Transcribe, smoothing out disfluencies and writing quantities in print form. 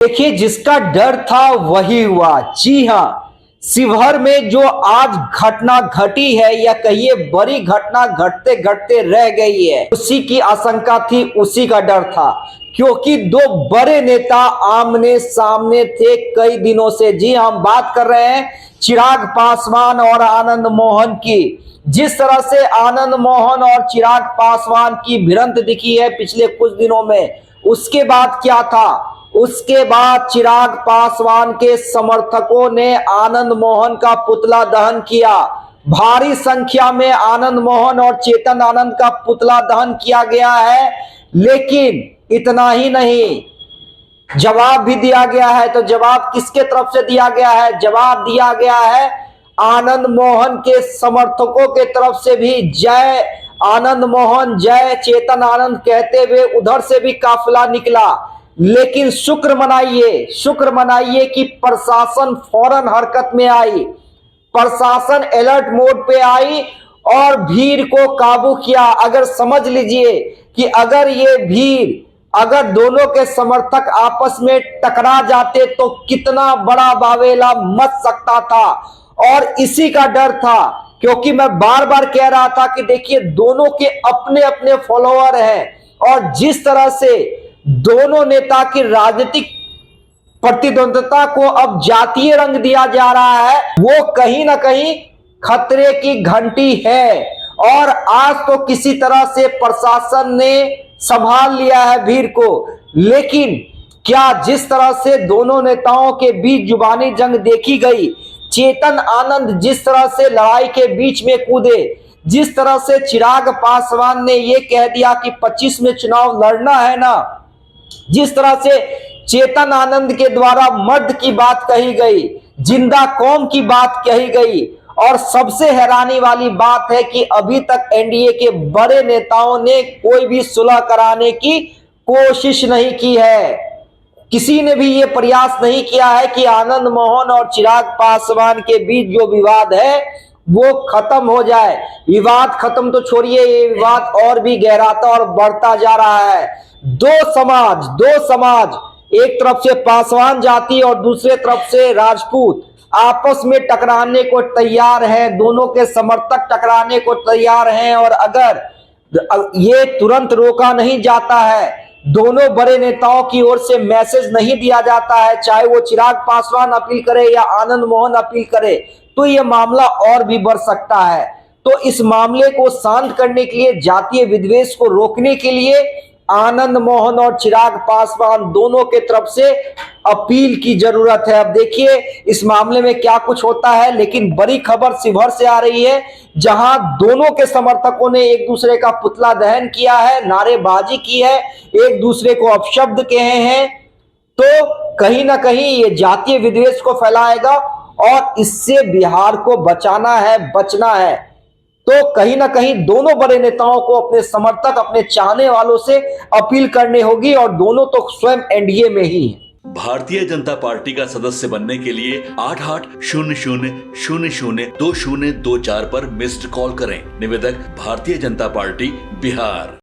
देखिए, जिसका डर था वही हुआ। जी हाँ, शिवहर में जो आज घटना घटी है या कहिए बड़ी घटना घटते घटते रह गई है, उसी की आशंका थी, उसी का डर था, क्योंकि दो बड़े नेता आमने सामने थे कई दिनों से। जी, हम बात कर रहे हैं चिराग पासवान और आनंद मोहन की। जिस तरह से आनंद मोहन और चिराग पासवान की भिड़ंत दिखी है पिछले कुछ दिनों में, उसके बाद क्या था? उसके बाद चिराग पासवान के समर्थकों ने आनंद मोहन का पुतला दहन किया। भारी संख्या में आनंद मोहन और चेतन आनंद का पुतला दहन किया गया है। लेकिन इतना ही नहीं, जवाब भी दिया गया है। तो जवाब किसके तरफ से दिया गया है? जवाब दिया गया है आनंद मोहन के समर्थकों के तरफ से भी। जय आनंद मोहन, जय चेतन आनंद कहते हुए उधर से भी काफिला निकला। लेकिन शुक्र मनाइए कि प्रशासन फौरन हरकत में आई, प्रशासन अलर्ट मोड पे आई और भीड़ को काबू किया। अगर समझ लीजिए कि अगर ये भीड़, अगर दोनों के समर्थक आपस में टकरा जाते तो कितना बड़ा बावेला मच सकता था। और इसी का डर था, क्योंकि मैं बार बार कह रहा था कि देखिए, दोनों के अपने अपने फॉलोअर हैं और जिस तरह से दोनों नेता की राजनीतिक प्रतिद्वंदता को अब जातीय रंग दिया जा रहा है, वो कहीं ना कहीं खतरे की घंटी है। और आज तो किसी तरह से प्रशासन ने संभाल लिया है भीड़ को। लेकिन क्या जिस तरह से दोनों नेताओं के बीच जुबानी जंग देखी गई, चेतन आनंद जिस तरह से लड़ाई के बीच में कूदे, जिस तरह से चिराग पासवान ने यह कह दिया कि 25 में चुनाव लड़ना है ना, जिस तरह से चेतन आनंद के द्वारा मर्द की बात कही गई, जिंदा कौम की बात कही गई। और सबसे हैरानी वाली बात है कि अभी तक एनडीए के बड़े नेताओं ने कोई भी सुलह कराने की कोशिश नहीं की है। किसी ने भी यह प्रयास नहीं किया है कि आनंद मोहन और चिराग पासवान के बीच जो विवाद है वो खत्म हो जाए। विवाद खत्म तो छोड़िए, ये विवाद और भी गहराता और बढ़ता जा रहा है। दो समाज, एक तरफ से पासवान जाति और दूसरे तरफ से राजपूत आपस में टकराने को तैयार हैं। दोनों के समर्थक टकराने को तैयार हैं। और अगर ये तुरंत रोका नहीं जाता है, दोनों बड़े नेताओं की ओर से मैसेज नहीं दिया जाता है, चाहे वो चिराग पासवान अपील करे या आनंद मोहन अपील करे, तो यह मामला और भी बढ़ सकता है। तो इस मामले को शांत करने के लिए, जातीय विद्वेष को रोकने के लिए आनंद मोहन और चिराग पासवान दोनों के तरफ से अपील की जरूरत है। अब देखिए इस मामले में क्या कुछ होता है। लेकिन बड़ी खबर शिवहर से आ रही है, जहां दोनों के समर्थकों ने एक दूसरे का पुतला दहन किया है, नारेबाजी की है, एक दूसरे को अपशब्द कहे हैं। तो कहीं ना कहीं ये जातीय विद्वेष को फैलाएगा और इससे बिहार को बचना है। तो कहीं ना कहीं दोनों बड़े नेताओं को अपने समर्थक, अपने चाहने वालों से अपील करनी होगी, और दोनों तो स्वयं एनडीए में ही हैं। भारतीय जनता पार्टी का सदस्य बनने के लिए 8800002024 पर मिस्ड कॉल करें। निवेदक भारतीय जनता पार्टी बिहार।